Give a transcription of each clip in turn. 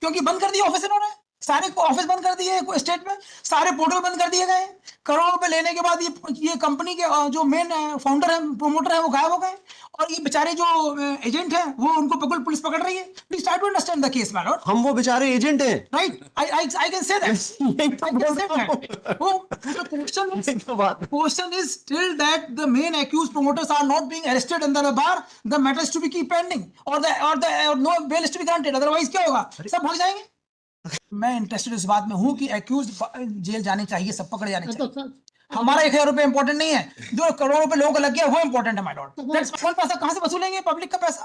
क्योंकि बंद कर दिए ऑफिस इन्होंने, सारे ऑफिस बंद कर दिए स्टेट में, सारे पोर्टल बंद कर दिए गए, करोड़ रुपए लेने के बाद ये कंपनी के जो मेन फाउंडर है, प्रोमोटर है, वो गायब हो गए, और ये बेचारे जो एजेंट है वो उनको बिल्कुल पुलिस पकड़ रही है। Please try to understand the case, my lord. हम वो बेचारे एजेंट हैं, right? I can say question is still that the main accused promoters are not being arrested under the bar, the matter is to be keep pending, or no bail is to be granted, otherwise क्या होगा, सब भाग जाएंगे। मैं interested इस बात में हूं कि accused जेल जाने चाहिए, सब पकड़े जाने चाहिए। हमारा 1000 रुपए इंपॉर्टेंट नहीं है, जो करोड़ रुपए लोगों को लग गया वो इंपॉर्टेंट है, माय लॉर्ड। पैसा कहां से वसूलेंगे पब्लिक का पैसा?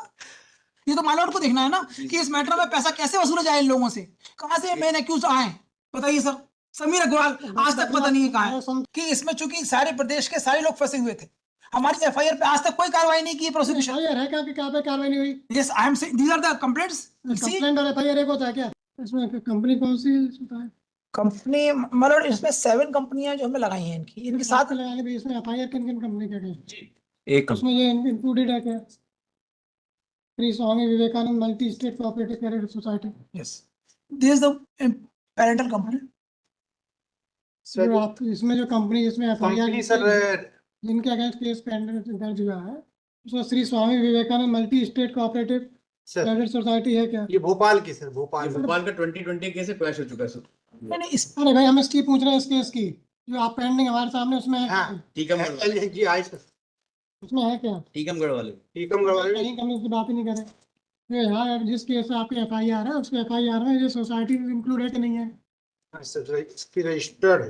ये तो माय लॉर्ड को देखना है ना कि इस मैटर में पैसा कैसे वसूला जाए इन लोगों से, कहां से मेन एक्यूज आए, बताइए सर। समीर अग्रवाल आज तक पता नहीं है कहां है, कि इसमें चूंकि सारे प्रदेश के सारे लोग फंसे हुए थे, हमारी एफआईआर पे आज तक कोई कार्रवाई नहीं की, प्रोसिक्यूशन है क्या कि क्या पे कार्रवाई नहीं हुई? Yes, I am saying these are the complaints. Complaint और एफआईआर एक होता है क्या? इसमें कंपनी कौन सी है? कंपनी मतलब इसमें 7 कंपनियां जो हमने लगाई हैं, इनके साथ लगाने भी, इसमें एफआईआर किन किन कंपनी का है? एक उसमें ये इंक्लूडेड है क्या? Shri Swami Vivekananda multi state cooperative credit society. Yes, this is the parental company. जो आप इसमें जो कंपनी जिसमें एफआईआर सर जिनके अगेंस्ट केस पेंडिंग दर्ज हुआ है, उसमें Shri Swami Vivekananda multi state cooperative credit society है क्या? ये भोपाल की सर, भोपाल का 2020 केस क्रैश हो चुका है सर। मैंने इस अरे भाई हम इसकी पूछ रहे हैं, इस केस की जो आप पेंडिंग हमारे सामने उसमें है। हाँ, टीकमगढ़ जी आई सर, उसमें है क्या? टीकमगढ़ वाले टीकमगढ़ वाले कहीं कंपनी की बात ही नहीं करें। ये यहाँ जिस केस में आपकी एफआईआर है, उसके एफआईआर में ये सोसाइटी इंक्लूड है कि नहीं है? सर इसकी रजिस्टर्ड है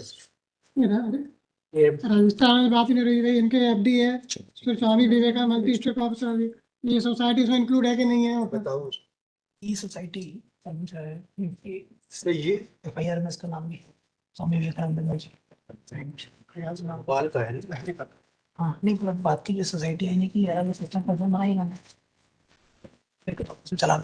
ये राजस्थान में बात ही नहीं रही भाई, इनके एफडी है Shri Swami Vivekananda multi state officer, ये सोसाइटी इसमें इंक्लूड है कि नहीं है? बताओ। ये सोसाइटी सर ये एफआईआर में इसका नाम भी स्वामी विवेकानंद जी भोपाल का है ना? हाँ, नहीं मतलब बात की जो सोसाइटी है कि यार सिस्टम पर जो आएगा ना चला।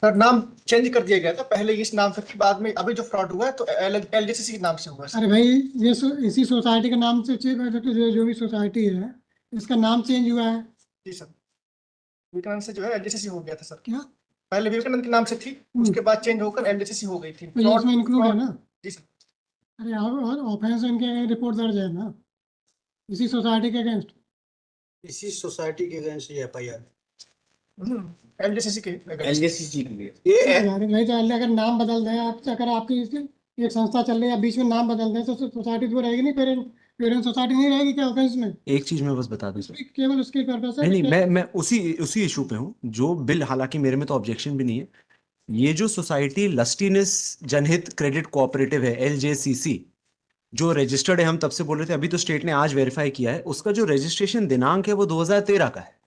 सर नाम चेंज कर दिया गया था, पहले इस नाम से, बाद में अभी जो फ्रॉड हुआ है तो एलजेसीसी के नाम से हुआ है। अरे भाई ये इसी सोसाइटी का नाम से जो भी सोसाइटी है इसका नाम चेंज हुआ है। जी सर, विवेकानंद से जो है एलजेसीसी हो गया था सर। क्या? पहले विवेकानंद के नाम से थी, उसके बाद चेंज होकर एलजेसीसी हो गई थी। तो ये इसमें इंक्लूड है ना? जी सर। अरे ऑफेंस इनके रिपोर्ट दर्ज है ना इसी सोसाइटी के अगेंस्ट? इसी सोसाइटी के अगेंस्ट ये एफआईआर एलजेसीसी के एलजेसीसी के लिए ये नहीं तो अगर नाम बदल दें आप, अगर आपकी एक संस्था चल रही है, बीच में नाम बदल दें तो सोसाइटी तो रहेगी नहीं, पेरेंट सोसाइटी नहीं रहेगी क्या ऑफेंस में? एक चीज मैं बस बता दूं सर, केवल उसके पर्पस है। नहीं मैं उसी इशू पे हूँ जो बिल, हालांकि मेरे में तो ऑब्जेक्शन भी नहीं है। ये जो सोसाइटी लस्टीनेस जनहित क्रेडिट कोऑपरेटिव है, एलजेसीसी, जो रजिस्टर्ड है, हम तब से बोल रहे थे, अभी तो स्टेट ने आज वेरीफाई किया है, उसका जो रजिस्ट्रेशन दिनांक है वो 2013 का है।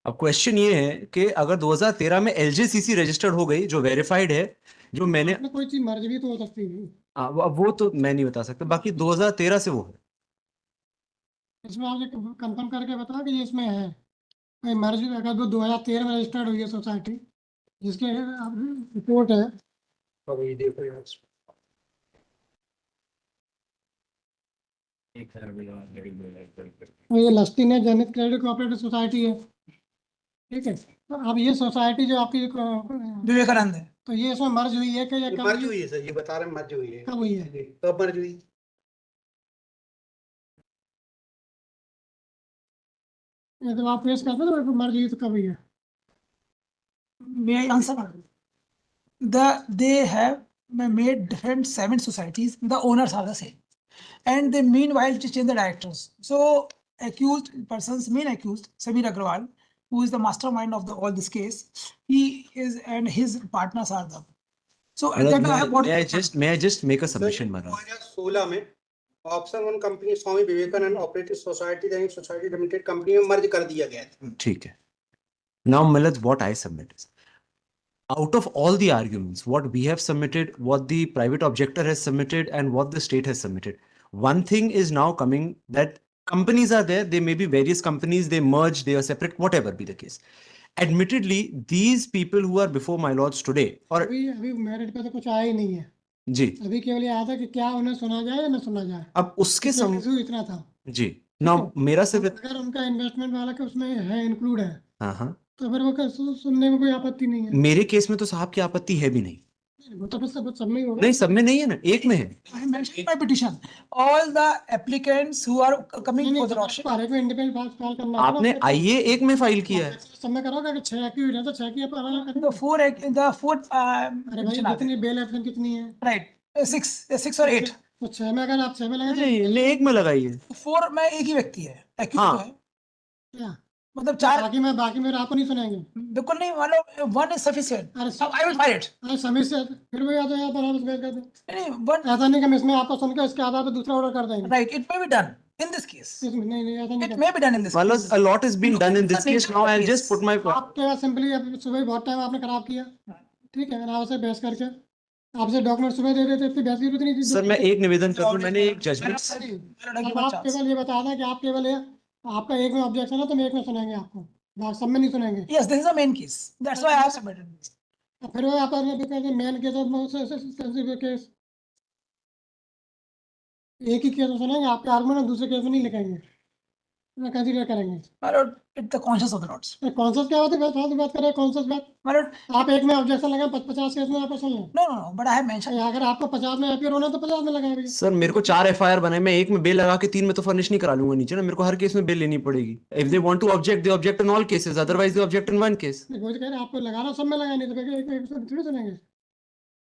अब क्वेश्चन ये है कि अगर 2013 में एलजेसीसी रजिस्टर्ड हो गई, जो वेरीफाइड है, जो मैंने कोई चीज मर्ज भी तो हो सकती है। अब वो तो मैं नहीं बता सकता, बाकी 2013 से वो है। इसमें आप कंफर्म करके बताओ कि ये इसमें है भाई मर्ज, अगर वो 2013 में रजिस्टर्ड हुई है सोसाइटी जिसके रिपोर्ट है। अब ये देखो यार, ये लस्टीन है जनहित क्रेडिट कोऑपरेटिव सोसाइटी है, ठीक है। तो अब ये सोसाइटी जो आपकी विवेकानंद है, तो ये इसमें मर्ज हुई है कि या कब मर्ज हुई है सर, ये बता रहे हैं मर्ज हुई है। कब हुई है? कब मर्ज हुई? ये तो आप पेश करते हो मर्ज हुई तो कब हुई है? may I answer? They have made different 7 societies. The owners are the same, and they meanwhile to change the directors. So accused persons, main accused Sameer Agrawal, who is the mastermind of all this case, he is and his partners are them. So may I just make a submission, Maharaj? 2016 में option 1 company Swami Vivekananda operative society society limited company में merge कर दिया गया था। ठीक है। Now Milad, what I submit is, out of all the arguments, what we have submitted, what the private objector has submitted, and what the state has submitted, one thing is now coming, that companies are there, there may be various companies, they merge, they are separate, whatever be the case. Admittedly, these people who are before my lords today, or अभी merit पे तो कुछ आया ही नहीं है जी, अभी केवल ये आया था कि क्या उन्हें सुना जाए या ना सुना जाए। अब उसके इतना था जी। ना मेरा सिर्फ अगर उनका इन्वेस्टमेंट वाला के उसमें है इंक्लूड है, हाँ, तो तो फिर वो सुनने में कोई आपत्ति नहीं है। मेरे केस में तो साहब की आपत्ति है भी नहीं। वो तो फिर सब में ही होगा। नहीं, सब में नहीं है ना, एक में है। I mentioned in my petition, all the applicants who are coming नहीं for the नहीं, auction. हर एक में इंडिपेंडेंट फाइल करना है। आपने आईए एक में फाइल किया है। सब में करोगे कि 6 एक्टिव है तो 6 की अलग The करेंगे। four, अरे भाई petition are कितनी there. बेल एप्लीकेशन कितनी है? Right, six or eight. तो 6 में अगर आप 6 में लगे नहीं, एक में लगाइए। Four में एक ही व्यक्ति है, accused हाँ। तो है, क्या मतलब चार बाकी में आपको नहीं सुनेंगे। बिल्कुल नहीं, मतलब one is sufficient. अरे I will file it. अरे समय से फिर भी आ जाए आप आराम से बैठ कर दो। नहीं, one, ऐसा नहीं कि हम इसमें आपको सुन के इसके आधार पर दूसरा ऑर्डर कर देंगे। right, it may be done in this case. इसमें नहीं ऐसा नहीं It करते। may be done in this Well, case. a lot has been done in this case. Now I'll just put my. आपके पास सिंपली सुबह बहुत टाइम आपने खराब किया, ठीक है, आपसे बहस करके आपसे डॉक्यूमेंट सुबह दे देते, इतनी बहस की जरूरत नहीं थी। सर मैं एक निवेदन कर दूं, मैंने एक जजमेंट। अब आप केवल ये बता दें कि आप केवल ये आपका एक में ऑब्जेक्शन है तो हम एक में सुनेंगे आपको, सब में नहीं सुनेंगे। Yes, this is the main case. That's why I have submitted this. फिर वो आप मेन केस और सेंसिटिव केस एक ही केस में सुनेंगे, आपके आर्गुमेंट दूसरे केस में नहीं लिखेंगे, कंसीडर करेंगे। My lord, it's the conscience of the lords. Concept क्या होता है? बात कर रहे हैं कॉन्सेप्ट बात। My lord, आप एक में ऑब्जेक्शन लगा 50 केस में आप सुन लें। no, but I have mentioned. अगर आपको 50 में अपीयर होना है तो 50 में लगाएंगे। सर मेरे को 4 एफआईआर बनाए, मैं एक में बेल लगा के 3 में तो फर्निश नहीं करा लूंगा नीचे ना, मेरे को हर केस में बेल लेनी पड़ेगी। If they want to object, they object in all cases, otherwise they object in one case. वही तो कह रहे हैं, आपको लगाना सब में लगाए, नहीं तो एक थोड़ी सुनेंगे।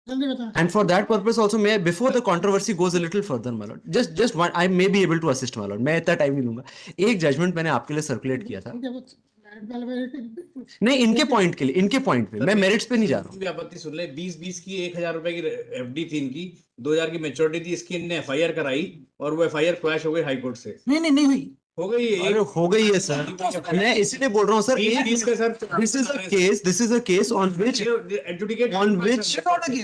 जल्दी बता। And for that purpose also, may before the controversy goes a little further, my lord, just one, I may be able to assist, my lord. मैं इतना टाइम नहीं लूंगा। एक जजमेंट मैंने आपके लिए सर्कुलेट किया था। नहीं, इनके पॉइंट के लिए, इनके पॉइंट पे, मैं मेरिट्स पे नहीं जा रहा हूँ। भी आपत्ति सुन ले, 20 की 1000 रुपए की एफडी थी इनकी, 2000 की मेच्योरिटी थी इसकी, इनने एफआईआर कराई और वो एफआईआर क्वैश हो गई हाई कोर्ट से। नहीं हुई। हो गई अरे हो गई है सर, मैं इसलिए बोल रहा हूँ sir, this is a case on which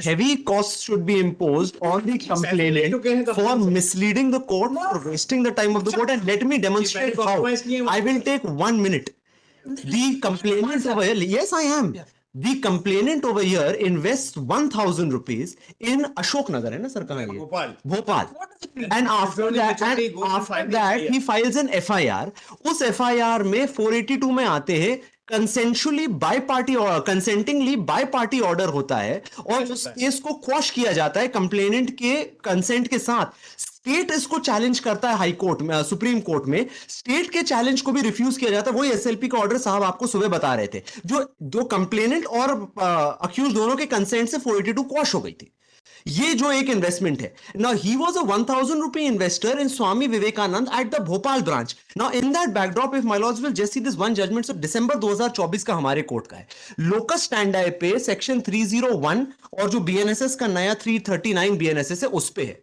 heavy costs should be imposed on the complainant for misleading the court, for wasting the time of the court, and let me demonstrate how. I will take 1 minute. The complainant over here, yes I am. The complainant over here invests 1,000 rupees in Ashok Nagar, है ना sir, कहाँ है ये? Bhopal. And after that he files an FIR. उस FIR में 482 में आते हैं कंसेंशुअली बाय पार्टी और कंसेंटिंगली बाय पार्टी ऑर्डर होता है और उस केस को क्वॉश किया जाता है कंप्लेनेंट के कंसेंट के साथ। स्टेट इसको चैलेंज करता है हाई कोर्ट में, सुप्रीम कोर्ट में। स्टेट के चैलेंज को भी रिफ्यूज किया जाता है। वही एसएलपी का ऑर्डर साहब आपको सुबह बता रहे थे, जो दो कंप्लेनेंट और अक्यूज दोनों के कंसेंट से 482 क्वॉश हो गई थी। ये जो एक इन्वेस्टमेंट है। Now he was a 1,000 rupee investor in Swami Vivekanand at the Bhopal branch. Now in that backdrop, if my lords will just see this one judgment, so December 2024 का हमारे कोर्ट का है। लोकस स्टैंडाई पे section 301 और जो BNSS का नया 339 BNSS है उस पे है।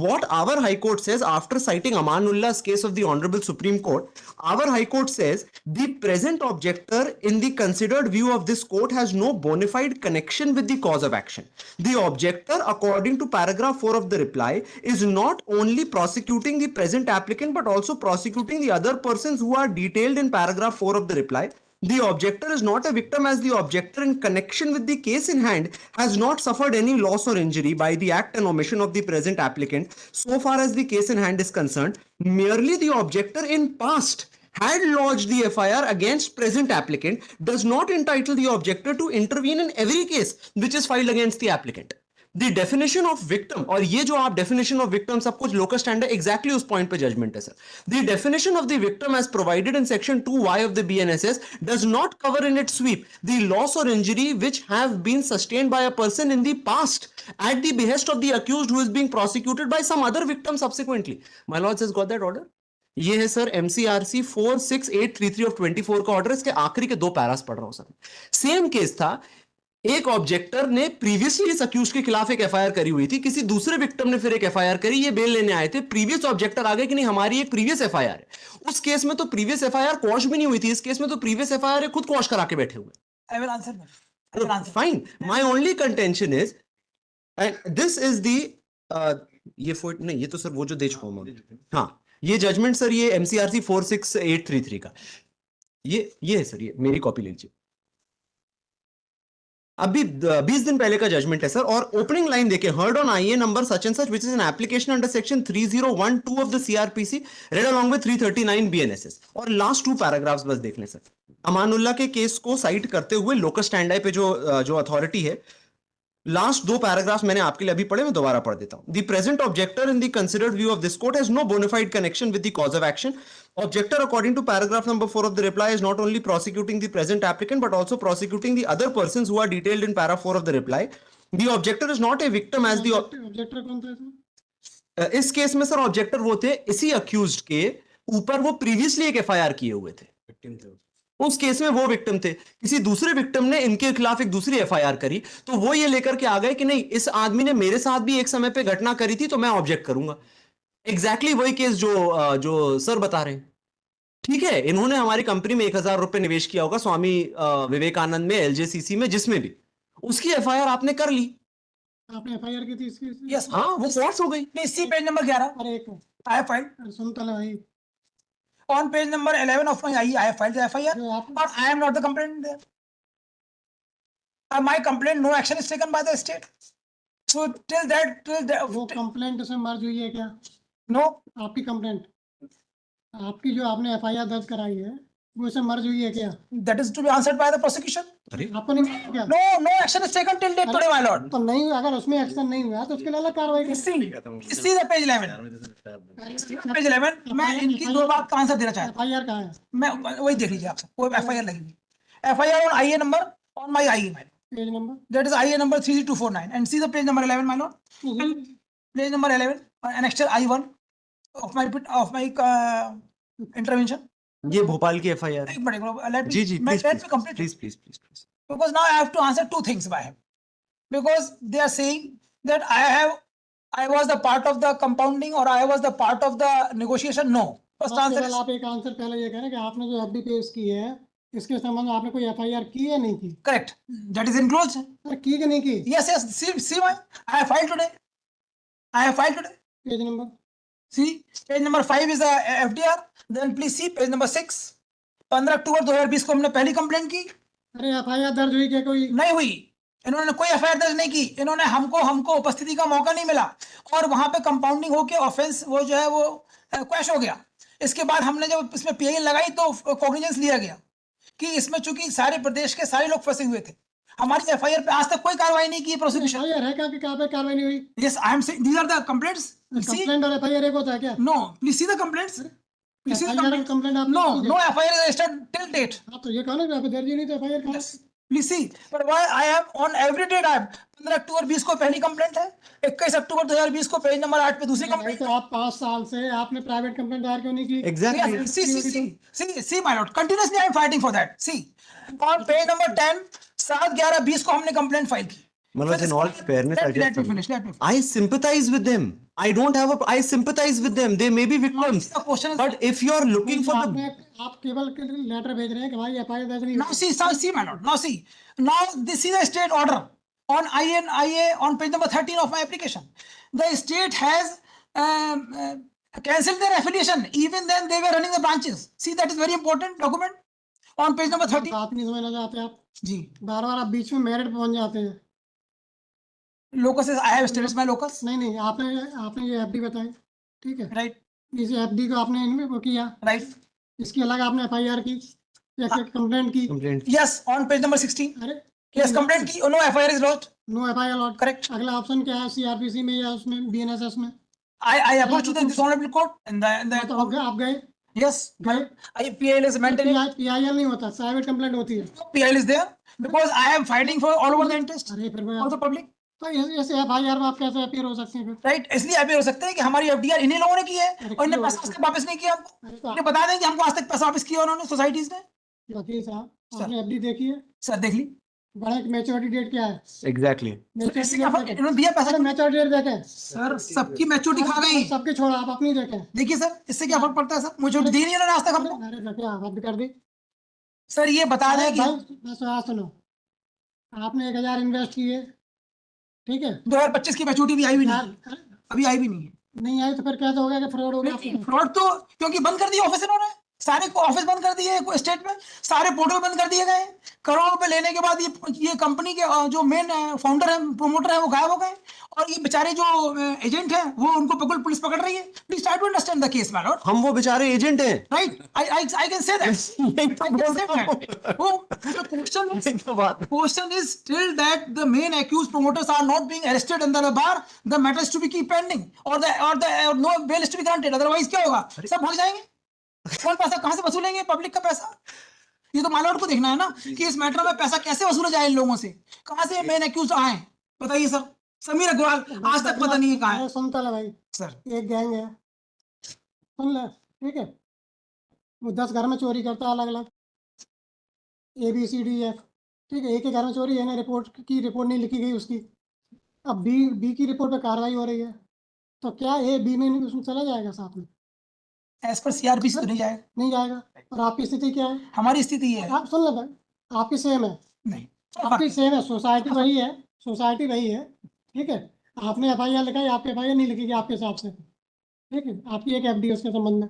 What our High Court says after citing Amanullah's case of the Honorable Supreme Court, our High Court says the present objector in the considered view of this court has no bona fide connection with the cause of action. The objector, according to paragraph 4 of the reply, is not only prosecuting the present applicant but also prosecuting the other persons who are detailed in paragraph 4 of the reply. The objector is not a victim as the objector in connection with the case in hand has not suffered any loss or injury by the act and omission of the present applicant so far as the case in hand is concerned. Merely the objector in past had lodged the FIR against present applicant does not entitle the objector to intervene in every case which is filed against the applicant. The definition of victim, और ये जो आप definition of victim सब कुछ local standard exactly उस point पे judgment है sir. The definition of the victim as provided in section 2Y of the BNSS does not cover in its sweep the loss or injury which have been sustained by a person in the past at the behest of the accused who is being prosecuted by some other victim subsequently. My lords has got that order. ये है sir MCRC 46833 of 24 का order. इसके आखिरी के 2 Paris पढ़ रहा हूं sir. Same case था, एक ऑब्जेक्टर ने प्रीवियसली इस अक्यूज के खिलाफ एक एफआईआर करी हुई थी, किसी दूसरे विक्टिम ने फिर एक एफआईआर करी, ये बेल लेने आए थे। प्रीवियस ऑब्जेक्टर आ गए कि नहीं हमारी एक प्रीवियस एफआईआर है। उस केस में तो प्रीवियस एफआईआर क्वॉश भी नहीं हुई थी, इस केस में तो प्रीवियस एफआईआर खुद क्वॉश करा के बैठे हुए। I will answer that. I will answer. Fine. My only contention is, and this is the ये फोर्ट नहीं, ये तो सर वो जो दे चुका हूं मैं। हाँ, ये जजमेंट सर ये MCRC 46833 का ये है सर, ये मेरी कॉपी ले लीजिए। अभी 20 दिन पहले का जजमेंट है सर, और ओपनिंग लाइन देखिए, हर्ड ऑन आईए number such and such which is an application under section 3012 of the CrPC red along with 339 BNSS, और लास्ट 2 पैराग्राफ्स बस देख लें सर। अमानुल्ला के केस को साइट करते हुए लोकस स्टैंडाई पे जो अथॉरिटी है, लास्ट 2 पैराग्राफ्स मैंने आपके लिए अभी पढ़े, मैं दोबारा पढ़ देता हूं। The present objector in the considered view of this court has no bona fide connection with the cause of action. Objector, according to paragraph number 4 of the reply, is not only prosecuting the present applicant but also prosecuting the other persons who are detailed in para 4 of the reply. The objector is not a victim as the ऑब्जेक्टर कौन था इसमें? इस case में sir ऑब्जेक्टर वो थे इसी accused के ऊपर वो प्रीवियसली एक एफआईआर किए हुए थे, विक्टिम थे। उस केस में वो विक्टिम थे, किसी दूसरे विक्टिम ने इनके खिलाफ एक दूसरी एफआईआर करी, तो वो ये लेकर के आ गए कि नहीं इस आदमी ने मेरे साथ भी एक समय पे घटना करी थी तो मैं ऑब्जेक्ट करूंगा। एग्जैक्टली वही केस जो सर बता रहे हैं। ठीक है, इन्होंने हमारी कंपनी में 1000 रुपए निवेश किया होगा स्वामी विवेकानंद में, एलजेसीसी में, जिसमें भी, उसकी एफआईआर आपने कर ली। आपने एफआईआर की थी इसकी? Yes. हाँ, वो फॉल्स हो गई। Please see page number 11. अरे एक I have filed. सुनता ना भाई, On page number 11 of my IE, I have filed the FIR. जो आप But I am not the complainant there. My complaint, no action is taken by the state. So till वो complaint से मर्ज हुई है क्या? no, आपकी complaint, आपकी जो आपने एफआईआर दर्ज कराई है वो इससे मर्ज हुई है क्या? that is to be answered by the prosecution. आपको नहीं मिला क्या? No action is taken till date today, my lord. तो नहीं, अगर उसमें एक्शन नहीं हुआ तो उसके लिए अलग कार्रवाई Please करें। see the page 11. Page 11. मैं इनकी 2 बात का आंसर देना चाहता हूँ। एफआईआर कहाँ है? मैं वही देख लीजिए आप सब, वो FIR लगी हुई। FIR on IA number on my IE, my lord. Page number That is IA number 30249. And see the page number 11, my lord. Page number 11, annexure I1 of my intervention. ये भोपाल की एफआईआर है। एक minute, let me जी जी, let me complete it. Please please. Because now I have to answer 2 things by him. Because they are saying that I was the part of the compounding or I was the part of the negotiation. No. First answer केवल is आप एक answer पहले ये करें कि आपने जो FD पेश की है इसके संबंध में आपने कोई एफआईआर की या नहीं की? correct. That is enclosed. अरे की कि नहीं की? Yes. See I have filed today. Page number See, page number 5 is the FDR. Then please see page number 6. 15 अक्टूबर 2020 को हमने पहली कंप्लेंट की, अरे एफआईआर दर्ज हुई क्या कोई? नहीं हुई। इन्होंने कोई एफआईआर दर्ज नहीं की। इन्होंने हमको उपस्थिति का मौका नहीं मिला और वहां पे कंपाउंडिंग होके ऑफेंस वो जो है वो क्वैश हो गया। इसके बाद हमने जब इसमें पीआई लगाई तो कॉग्निजेंस लिया गया कि इसमें चूंकि सारे प्रदेश के सारे लोग फंसे हुए थे। हमारी एफआईआर पे आज तक कोई कार्रवाई नहीं की प्रोसिक्यूशन। एफआईआर है क्या कि कहाँ पे कार्रवाई नहीं हुई? Yes, I am saying these are the complaints. See complaint और एफआईआर एक होता है क्या? No, please see the complaints. Please see the FIR complaint. Complaint आप no FIR is registered till date. हाँ तो ये कहो ना कि आप दर्ज ही नहीं तो एफआईआर कहाँ? Please see, but why I have on every date I have 15 अक्टूबर 20 को पहली कंप्लेंट है, 21 अक्टूबर 2020 को पेज नंबर 8 पे दूसरी भाई कंप्लेंट। तो आप 5 साल से आपने प्राइवेट कंप्लेंट दायर क्यों नहीं की? Exactly. See, my lord, continuously I am fighting for that. See, on page number 10, 7/11/20 को हमने कंप्लेंट फाइल की। मतलब in all fairness, let me finish. I sympathize with them. I sympathize with them. They may be victims. The question is, But if you are looking for the आप केवल letter भेज रहे हैं कि भाई FIR दर्ज नहीं now see, my lord. Now this is a state order on IA on page number 13 of my application. The state has cancelled their affiliation. Even then they were running the branches. See, that is very important document on page number 13. बात नहीं समझना चाहते आप, जी, बार बार आप बीच में merit पे पहुंच जाते हैं। locus is I have status my locus. नहीं आपने ये एफडी बताई, ठीक है? Right. इस एफडी को आपने इनमें वो किया, Right. इसके अलग आपने एफआईआर की या कंप्लेंट की? complaint? Yes, on page number 16. अरे Yes, complaint की. Oh, no FIR is lodged. No FIR lodged. Correct. अगला ऑप्शन क्या है सीआरपीसी में या उसमें बीएनएसएस में? I approached to this honorable court and तो आप गए yes, गए PIL is maintaining. पीआईएल नहीं होता, प्राइवेट कंप्लेंट होती है। PIL is there because I am fighting for all over the interest अरे फिर of the public. तो ऐसे एफआईआर में आप कैसे अपीयर हो सकते हैं फिर? राइट, इसलिए आप ये हो सकते हैं कि हमारी FDR इन्हीं लोगों ने की है और इन्हें पैसा आज तक वापस नहीं किया हमको। अरे तो इन्हें बता दें कि हमको आज तक पैसा वापस किया उन्होंने सोसाइटीज ने। वकील साहब सर। आपने एफडी देखी है? सर देख ली, बड़ा मैच्योरिटी डेट क्या है? Exactly. इससे क्या फर्क- इन्होंने दिया पैसा। मैच्योरिटी डेट देखें सर सबकी मैच्योरिटी खा गई। सबके छोड़ा, आप अपनी देखें। देखिए सर, इससे क्या फर्क पड़ता है सर? मुझे दी नहीं इन्होंने आज तक हमको। अरे रखिए, आप हद कर दी। सर ये बता दें कि भाई बस बात सुनो, आपने 1000 इन्वेस्ट किए, ठीक है? 2025 की मैच्योरिटी भी आई भी नहीं, अभी आई भी नहीं है। नहीं आई तो फिर कैसे हो गया कि फ्रॉड हो गया? फ्रॉड तो क्योंकि बंद कर दिया ऑफिस इन्होंने। सारे ऑफिस बंद कर दिए स्टेट में, सारे पोर्टल बंद कर दिए गए, करोड़ रुपए लेने के बाद ये कंपनी के जो मेन फाउंडर है, प्रोमोटर है, वो गायब हो गए, और ये बेचारे जो एजेंट है वो उनको बिल्कुल पुलिस पकड़ रही है। Please try to understand the case my lord. हम वो बेचारे एजेंट हैं। Right, I can say that, यही तो बोल रहा हूँ। question is still that the main accused promoters are not being arrested under the bar, the matter is to be keep pending, or no bail is to be granted, otherwise क्या होगा, सब भाग जाएंगे। कौन पैसा कहां से वसूलेंगे, पब्लिक का पैसा? ये तो मालूम को देखना है ना कि इस मैटर में पैसा कैसे वसूला जाए इन लोगों से, कहां से मेन एक्यूज आए, बताइए सर। समीर अग्रवाल आज तक पता नहीं है कहां है। सुनता है भाई सर एक गैंग है, सुन ले, ठीक है, वो 10 घर में चोरी करता है अलग अलग, ABCDF, ठीक है, एक ही घर में चोरी है ना, रिपोर्ट नहीं लिखी गई उसकी, अब बी की रिपोर्ट पे कार्रवाई हो रही है, तो क्या B में उसमें चला जाएगा साथ में? एज पर CRPC तो नहीं जाएगा। नहीं जाएगा। और आपकी स्थिति क्या है? हमारी स्थिति ये है, आप सुन ले भाई, आपकी सेम है, नहीं आपकी सेम है, सोसाइटी वही है, सोसाइटी वही है, ठीक है, आपने FIR लिखाई, आपकी FIR नहीं लिखी गई आपके हिसाब से, ठीक है, आपकी एक FD उसके संबंध में,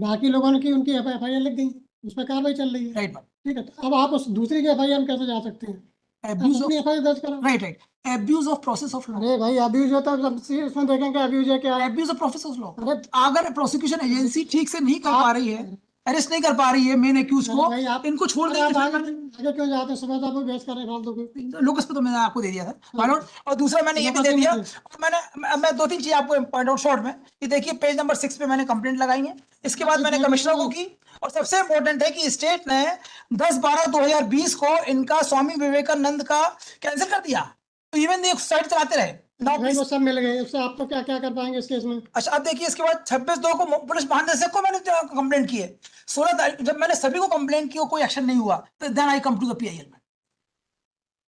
बाकी लोगों ने की उनकी FIR लिख गई, उस पर कार्रवाई चल रही है, राइट ठीक है, तो अब आप उस दूसरी की FIR में कैसे जा सकते हैं? एब्यूज अपनी ऑफ, FIR दर्ज करो। Right abuse of process of law, अरे भाई अब्यूज होता है, इसमें देखेंगे अब्यूज है क्या है। Abuse of process of law. अरे अगर प्रोसिक्यूशन एजेंसी ठीक से नहीं कर पा रही है, अरेस्ट नहीं कर पा रही है मेन एक्यूज को, भाई आप इनको छोड़ अरे आप देंगे। आगे क्यों जाते हैं? सुबह तो आपको बहस कर रहे हैं फालतू की। लोकस पे तो मैंने आपको दे दिया था मालूम, और दूसरा मैंने ये भी दे दिया, और मैं 2-3 चीज आपको पॉइंट आउट शॉर्ट में, ये देखिए पेज नंबर 6 पे मैंने कंप्लेंट लगाई है, इसके बाद मैंने कमिश्नर को की, और सबसे इंपॉर्टेंट है कि स्टेट ने 10/12/2020 को इनका स्वामी विवेकानंद का कैंसिल कर दिया, तो इवन ये साइट चलाते रहे। भाई वो सब मिल गए, उससे आप तो क्या क्या कर पाएंगे इस केस में? अच्छा अब देखिए, इसके बाद 26/2 को पुलिस महानिदेशक को मैंने कंप्लेंट की है, 16 तारीख जब मैंने सभी को कंप्लेंट की और कोई एक्शन नहीं हुआ, तो then I come to the PIL में,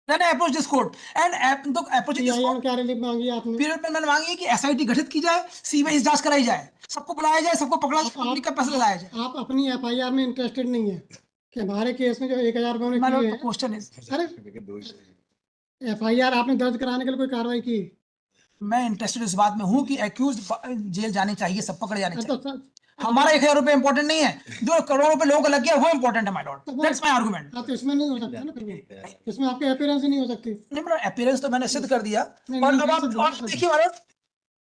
then I approach this court and तो अप्रोच दिस PIL कोर्ट क्या रिलीफ मांगी आपने? पीरियड में मैंने मांगी है कि SIT गठित की जाए, CBI जांच कराई जाए, सबको बुलाया जाए, सबको पकड़ा जाए, पब्लिक का पैसा लगाया जाए। आप अपनी FIR में इंटरेस्टेड नहीं है कि हमारे केस में जो 1000 रुपये माय की लॉर्ड, है, क्वेश्चन इज, अरे FIR आपने दर्ज कराने के लिए कोई कार्रवाई की? मैं इंटरेस्टेड इस बात में हूं कि एक्यूज जेल जाने चाहिए, सब पकड़े जाने तो चाहिए। हमारा 1000 रुपए इंपॉर्टेंट नहीं है, जो करोड़ रुपए लोगों को लग गया वो इंपॉर्टेंट है my Lord, that's my argument. आप इसमें नहीं हो सकता ना, फिर इसमें आपकी अपीयरेंस ही नहीं हो सकती। नहीं मतलब अपीयरेंस तो मैंने सिद्ध कर दिया, नहीं, और नहीं, अब आप नहीं, और देखिए माय लॉर्ड,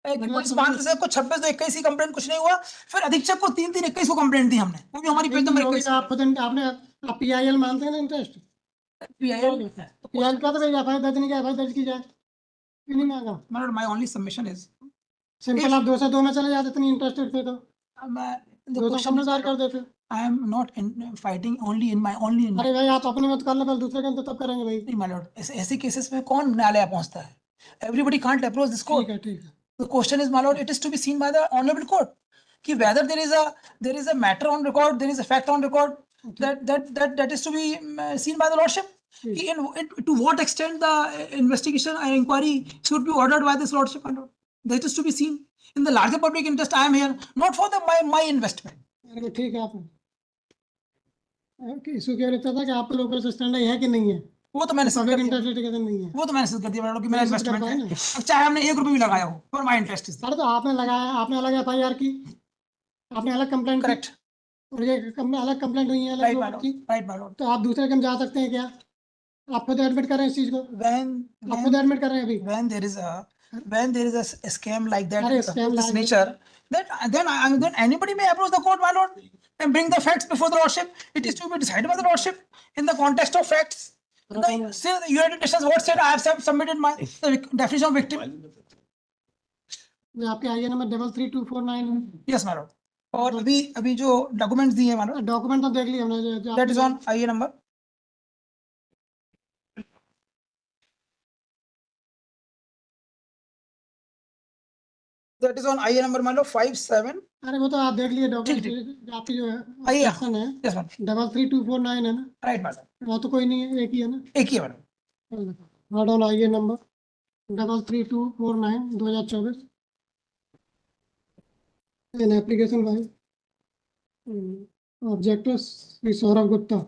पुलिस महानिदेशक को 26/2/21 की कंप्लेंट कुछ नहीं हुआ, फिर अधीक्षक को 3/3/21 को कंप्लेंट दी हमने, वो भी हमारी पेज नंबर 21 आप खुद आपने आप PIL मानते हैं ना इंटरेस्ट? PIL। PIL का तो FIR दर्ज नहीं किया, FIR दर्ज की जाए, क्यों नहीं मांगा? My Lord, my only submission is, simple आप 2 से 2 में चले जाते, इतनी इंटरेस्टेड थे तो मैं 2 से समझदार कर देते। I am not fighting only in my अरे भाई आप अपने मत कर लो, पहले दूसरे का तो तब करेंगे भाई। नहीं माय लॉर्ड, ऐसे केसेस में कौन न्यायालय पहुंचता है? Everybody can't approach this court. ठीक है, ठीक है। The question is, my lord, it is to be seen by the honorable court कि whether there is a matter on record, there is a fact on record that is to be seen by the lordship कि to what extent the investigation and inquiry should be ordered by this lordship, my lord, that is to be seen in the larger public interest. I am here not for the my investment. अरे ठीक है, आप issue क्या रहता था कि आपको local system है कि नहीं है, वो तो मैंने सिद्ध कर पब्लिक दिया, इंटरेस्ट नहीं है। वो तो मैंने सिद्ध कर दिया my lord कि मेरा सिद्ध कर इन्वेस्टमेंट पाए है, ना। अब चाहे हमने 1 रुपए भी लगाया हो, for my interest is अरे तो आपने लगाया, आपने अलग FIR की, आपने अलग कंप्लेंट correct, और ये अलग कंप्लेंट हुई है, अलग right my लोगों lord, की, right my lord। तो आप दूसरे के में जा सकते हैं क्या? आप खुद एडमिट कर रहे हैं इस चीज को, आप खुद एडमिट कर रहे हैं अभी। when there is a scam like that, अरे of scam this like nature, then anybody may approach the court, my lord, and bring the facts before the lordship. It is to be decided by the lordship in the context of facts. Say the United Nations what said, I have submitted my the definition of victim. ये आपके IA number 33249 है। Yes my lord, और अभी जो documents दिए हैं my lord, document तो देख लिया हमने, that is on IA number, that is on IA number my lord 57। अरे वो तो आप देख लिए ठीक, डॉक्यूमेंट, आपकी जो है आइए। सेक्शन है yes my lord, 33249 है ना, right my lord, वो तो कोई नहीं है, एक ही है ना। एक ही है my lord। Note on IA number 33249 2024 an application by objector Shri Saurabh Gupta.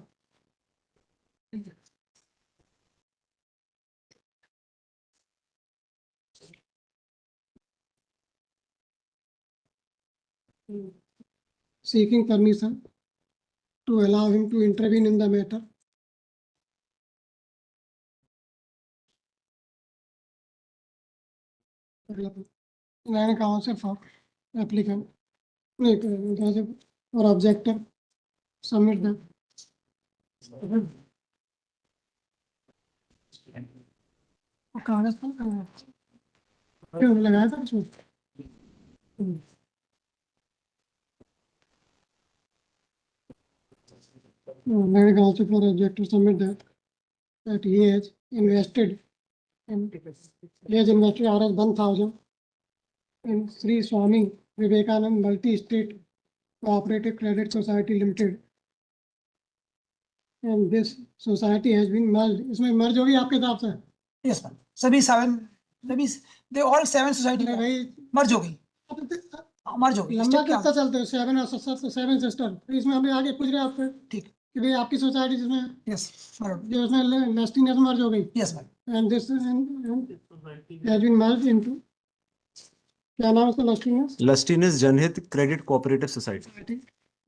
seeking permission to allow him to intervene in the matter. Land counsel for applicant, or objector, submit them. कागज पर क्यों लगाया था इसमें? Land counsel for objector submit that he has invested Rs 1,000 in Sri Swami Vivekanand Multi-State Cooperative Credit Society Limited, and this society has been merged. इसमें merge होगी आपके हिसाब से? Yes, ma'am. सभी they all 7 society नहीं भाई, मर्ज हो गई, मर्ज हो गई। लंबा Step क्या कितना चलते हैं? 7 और 7 सिस्टर, इसमें हमें आगे पूछ रहे हैं आपसे ठीक, कि भाई आपकी सोसाइटी जिसमें yes, मर्ज, जो उसमें लेस्टिनेस मर्ज हो गई, yes, ma'am. and this has been merged into, क्या नाम है उसका? लेस्टिनेस Lustinous Janhit Credit Cooperative Society.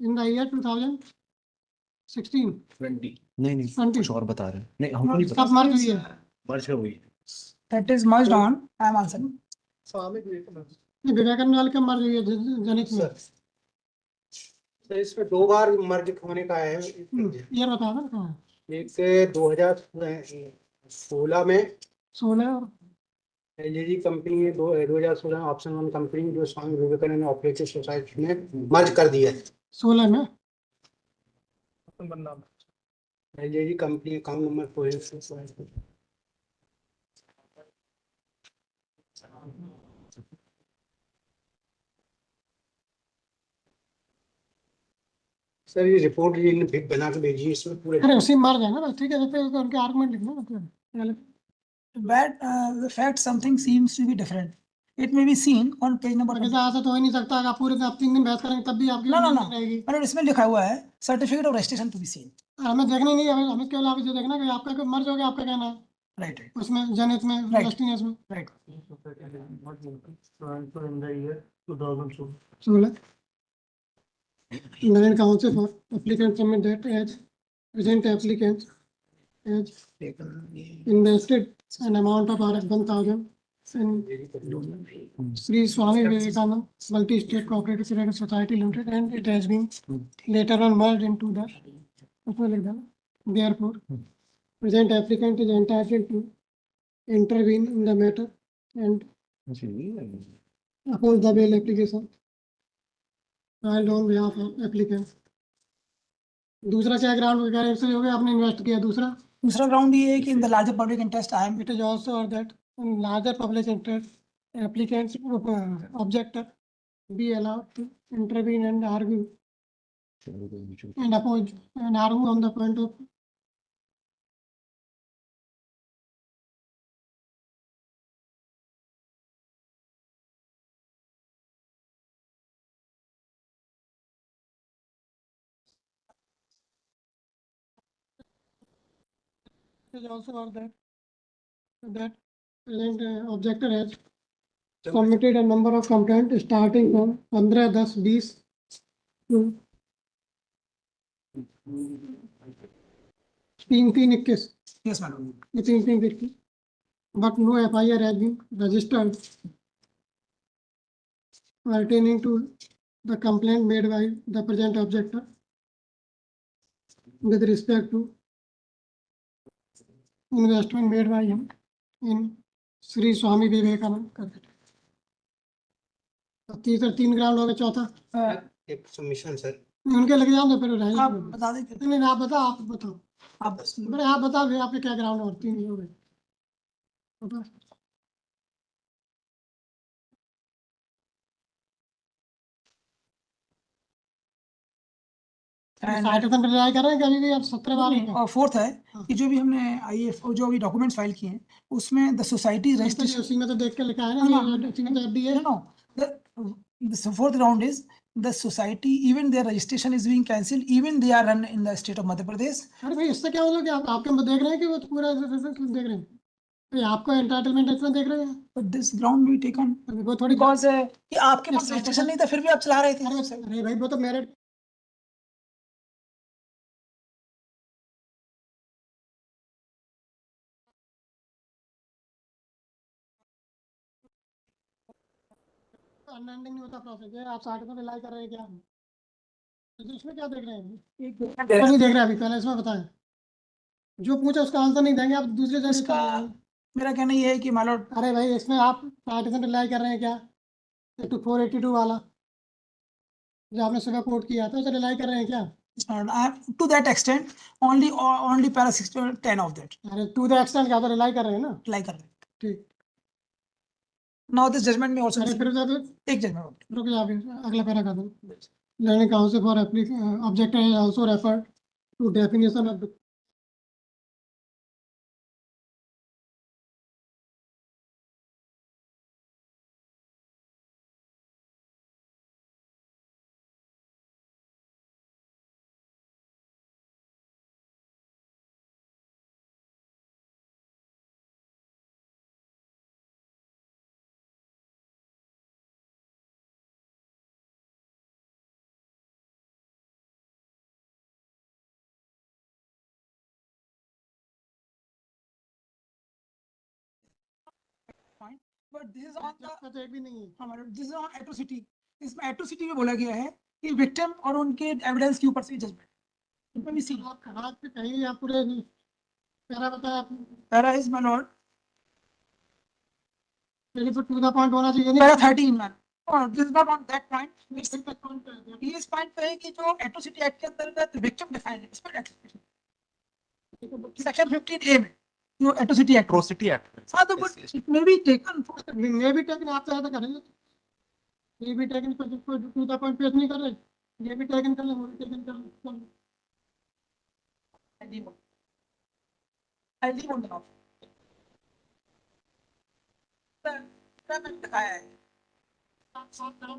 in the year 2016 20 नहीं, 20 कुछ और बता रहे हैं। नहीं, हमको नहीं कब पता। मर्ज हुई है? वर्ष हो गई। That is merged on, I am answering. Swami Vivekananda. Vivekananda वाले कब मर्ज हुई है? जनित में सर इसमें 2 बार मर्ज होने का है। ये बता दो कहाँ है? एक 2016 में 16 और एलजीडी कंपनी 2016 ऑप्शन 1 कंपनी जो स्वामी विवेकानंद ऑपरेटिव सोसाइटी ने मर्ज कर दिया है। 16 में LGD company account number 4 sir ये रिपोर्ट बना के भेजिए इसमें पूरे। अरे उसी मर्ज है ना बस, ठीक है। तो फिर उनके आर्गुमेंट लिखना मतलब But the fact something seems to be different. It may be seen on page number. ऐसा ऐसा तो हो ही नहीं सकता। आप पूरे आप 3 दिन बहस करेंगे तब भी आपकी No, no, नहीं no. रहेगी। और इसमें लिखा हुआ है certificate of registration to be seen. हमें देखना ही नहीं है, हमें केवल आप जो देखना कि आपका मर्ज हो गया, आपका कहना है राइट, उसमें जनित में, Right. लेस्टिनेस में। Right. 16 Land counsel for applicant submit that as present applicant has invested an amount of Rs 1,000 in Sri Swami Vivekanand Multi-State Cooperative Credit Society Limited, and it has been later on merged into the, उसमें लिख देना, therefore present applicant is entitled to intervene in the matter and oppose the bail application filed on behalf of applicant. दूसरा क्या ground वगैरह से हो गया, आपने इन्वेस्ट किया। दूसरा ग्राउंड ये है कि in the larger public interest I am it is also that in larger public interest applicants objector be allowed to intervene and argue and oppose and argue on the point of is also that objector has submitted a number of complaints starting from 15-10-20 to 3-3-21, yes madam. 3-3-21, but no FIR has been registered pertaining to the complaint made by the present objector with respect to investment made by him in Sri Swami Vivekanand. तीसरा 3 ground हो गया। चौथा एक submission sir उनके लगे जाओ, फिर आप बता दें। नहीं आप बताओ, आप बताओ, आप बड़े आप बताओ फिर आपके क्या ग्राउंड और 3 हो गए। साइटेशन पर रिलाय कर रहे हैं कभी भी आप 17 बार हैं। और फोर्थ है कि जो भी हमने आईएफ जो अभी डॉक्यूमेंट्स फाइल किए हैं उसमें द सोसाइटी रजिस्ट्रेशन उसी में तो देख के लिखा है ना, उसी में तो FDA. No, the fourth round is the society even their registration is being cancelled even they are run in the state of Madhya Pradesh. अरे भाई इससे क्या होगा कि आप आपके देख रहे हैं कि वो तो पूरा देख रहे हैं, भाई आपको एंटाइटलमेंट इसमें देख रहे हैं। But this ground we take on वो थोड़ी because कि आपके पास रजिस्ट्रेशन नहीं था फिर भी आप चला रहे थे। अरे भाई वो तो मेरिट अनएंडिंग नहीं होता प्रोसेस। ये आप 60 रिलाई कर रहे हैं क्या? तो इसमें क्या देख रहे हैं? एक तो नहीं देख रहे अभी, पहले इसमें बताएं। जो पूछा उसका आंसर नहीं देंगे आप, दूसरे जगह इसका चले जाएंगे। मेरा कहना ये है कि मालूम अरे भाई, इसमें आप 60% रिलाई कर रहे हैं क्या? 482 वाला जो आपने सुबह कोट किया था, उसे रिलाई कर रहे हैं क्या? to that extent only para 6 to 10 of that अरे टू द एक्सटेंट क्या, तो रिलाई कर रहे हैं ना? like कर रहे हैं। ठीक। Now this judgment में also अरे फिर तो एक जजमेंट रुक जाओ, अभी अगला पैरा कर दो। Learning counsel for objector has also referred to definition of point but this is on the तो एक भी नहीं है। हमारे this is on atrocity। इसमें atrocity में बोला गया है कि विक्टिम और उनके एविडेंस के ऊपर से जजमेंट इसमें भी सी आप हाथ पे कहीं आप पूरे पैरा बताया आपने। पैरा इज माय लॉर्ड लेकिन फिर टू द पॉइंट होना चाहिए नहीं। पैरा 13 मैन और this is not on that point इस पॉइंट पे ये इस पॉइंट पे है कि जो एट्रोसिटी एक्ट के अंतर्गत विक्टिम डिफाइन है इस पर सेक्शन 15A में जो एट्रोसिटी एक्ट Atrocity Act. हाँ तो but it may be taken may be taken, आप चाहे तो करेंगे। ये भी टेकन पर टू द पॉइंट पेश नहीं कर रहे, ये भी टेकन कर ले, वो भी टेकन कर ले। I leave on the off दिखाया है साथ साथ करो।